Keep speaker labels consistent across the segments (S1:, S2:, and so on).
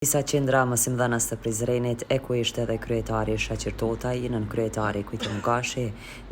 S1: Disa qendra mësimdhënës të Prizrenit, e ku ishte edhe kryetari Shaqir Totaj, nën kryetari Kujtim Gashi,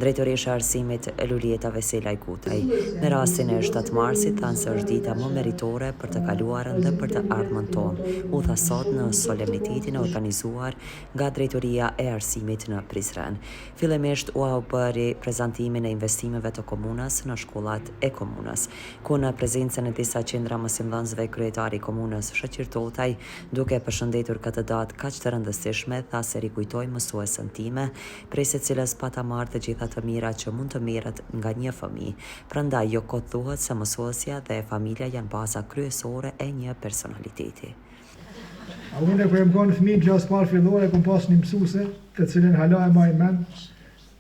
S1: drejtoresha e arsimit Lulieta Veselaj Kutaj. Në rastin e 7 marsit thanë se është dita më meritore për të kaluarën dhe për të ardhmen tonë, u tha sot në solemnitetin e organizuar nga drejtoria e arsimit në Prizren. Fillimisht u bëri prezantimin e investimeve të komunës në shkollat e komunës, ku në prezencën e disa qendra mësimdhënësve kryetari komunës Shaqir Totaj, duke përshëndetur këtë datë kaq të rëndësishme, tha se rikujtoj mësuesën time, prej se cilës pata marrë të gjitha të mira që mund të merret nga një fëmijë. Prandaj jo kot thuhet se mësuesja dhe familja janë baza kryesore e një personaliteti.
S2: Unë kur jam qenë fëmijë klasë parë fillore, kam pas një mësuese, të cilën hala e maj mend,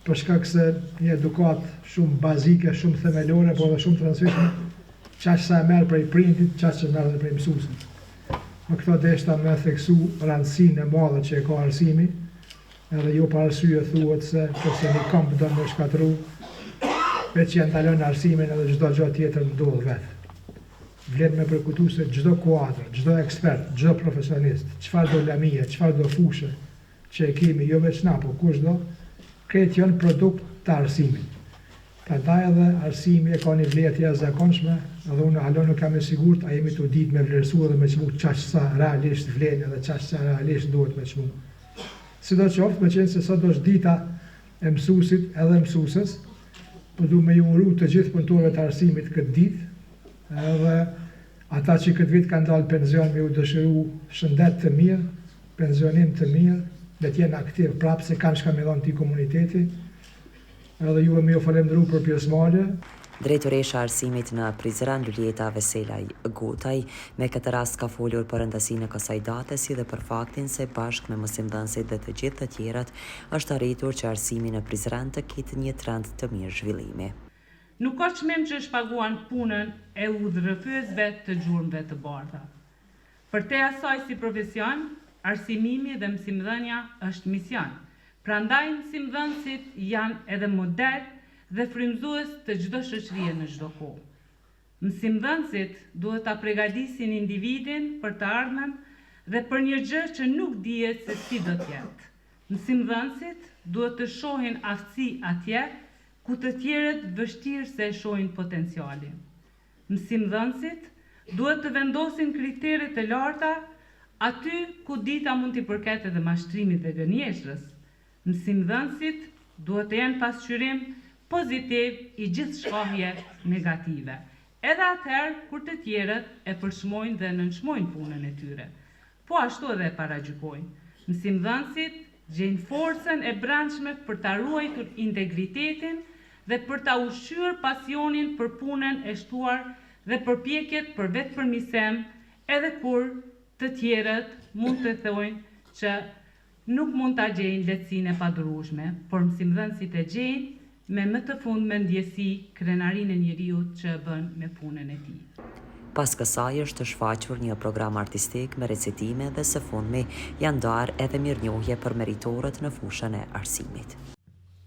S2: për shkak se një edukat shumë bazike, shumë themelore, por edhe shumë të rëndësishme, çaq sa e merr prej prindit, çaq sa merr edhe prej mësuesit. Më këto deshta me theksu rëndësinë e madhe që e ka arsimi, edhe jo pa arsye thuhet se nëse një kamp do më shkatru, veç që ndalon arsimin edhe çdo gjë tjetër ndodh vetë. Vlen me përkujtu se çdo kuadër, çdo ekspert, çdo profesionist, çfarë do lamie, çfarë do fushë që e kemi, jo veç na, po kushdo, këtë janë produkt të arsimit. Prandaj edhe arsimi e ka një vlerë të jashtëzakonshme, edhe unë halon nuk kam e sigurt, a jemi të ditë me vlerësu edhe me çmu çaq sa realisht vlen edhe çaq sa realisht duhet me çmu. Sidoqoftë, me qenë se sot është dita e mësuesit edhe mësuesës, po du me ju uru të gjithë punëtorëve të arsimit këtë ditë, edhe ata që këtë vit kanë dalë penzion me u dëshiru shëndet të mirë, penzionim të mirë, dhe t'jenë aktiv prapë se kanë shka me dhonë ti komuniteti, edhe ju e me ju falemderu për pjesëmarrje.
S1: Drejtoresha e arsimit në Prizren, Lulieta Veselaj Kutaj, me këtë rast ka folur për rëndësinë e kësaj date, si dhe për faktin se bashkë me mësimdhënësit dhe të gjithë të tjerët është arritur që arsimi në Prizren të ketë një trend të mirë zhvillimi.
S3: Nuk ka çmim që shpaguan punën e udhërrëfyesve të gjurmëve të bardha. Për te asaj si profesion, arsimimi dhe mësimdhënia është mision. Prandaj mësimdhënësit janë edhe model dhe frymëzues të çdo shoqërie në çdo kohë. Mësimdhënësit duhet ta përgatisin individin për të ardhmen dhe për një gjë që nuk dihet se si do të jetë. Mësimdhënësit duhet të shohin aftësi atje ku të tjerët vështirë se shohin potencialin. Mësimdhënësit duhet të vendosin kriteret të larta aty ku dita mund t'i përket edhe mashtrimit dhe gënjeshtrës. Mësimdhënësit duhet të jenë pasqyrim pozitiv i gjithë shkahje negative, edhe atëherë kur të tjerët e përshmojnë dhe nënshmojnë punën e tyre. Po ashtu edhe e paragjykojnë. Mësimdhënësit gjejnë forcën e brendshme për ta ruajtur integritetin dhe për ta ushqyer pasionin për punën e shtuar dhe përpjekjet për vetëpërmirësim, edhe kur të tjerët mund të thojnë që nuk mund ta gjejnë lehtësinë e padurueshme, por mësimdhënësit e gjejnë me më të fundme ndjesi krenarinë e njeriut që bën me punën e tij.
S1: Pas kësaj është shfaqur një program artistik me recitime dhe së fundmi janë ndarë edhe mirënjohje për meritorët në fushën e arsimit.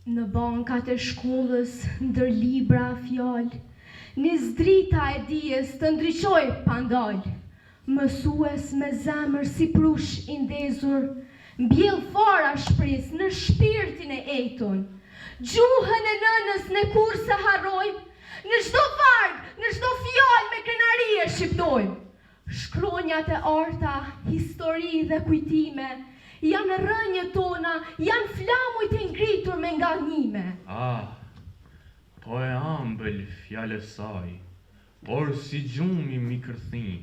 S4: Në bankat e shkollës, ndër libra, fjalë, nis drita e dijes të ndriçoj pandal. Mësues me zemër si prush i ndezur, mbjell fara shpresë në shpirtin e ejton. Gjuhën e nënës në kur se harrojmë, në çdo varg, në çdo fjalë me krenarie shqiptojmë. Shkronjat e arta, histori dhe kujtime, janë rënjët tona, janë flamujt e ngritur me nganjime.
S5: Po e ambël fjale saj, por si gjumi mi kërthin,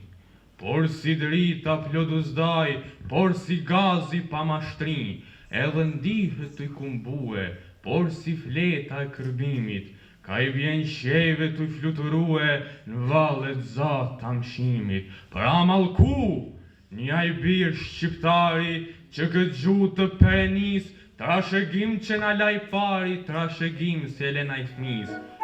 S5: por si drita ploduzdaj, por si gazi pa mashtrin, edhe ndihet të i kumbue, por si fleta e kërbimit, ka i vjen sheve të i fluturue në valet zatë të mshimit. Pra malku, një i birë shqiptari që këtë gjutë të perenis, trashëgim që na laj pari, trashëgim se le na i fnis.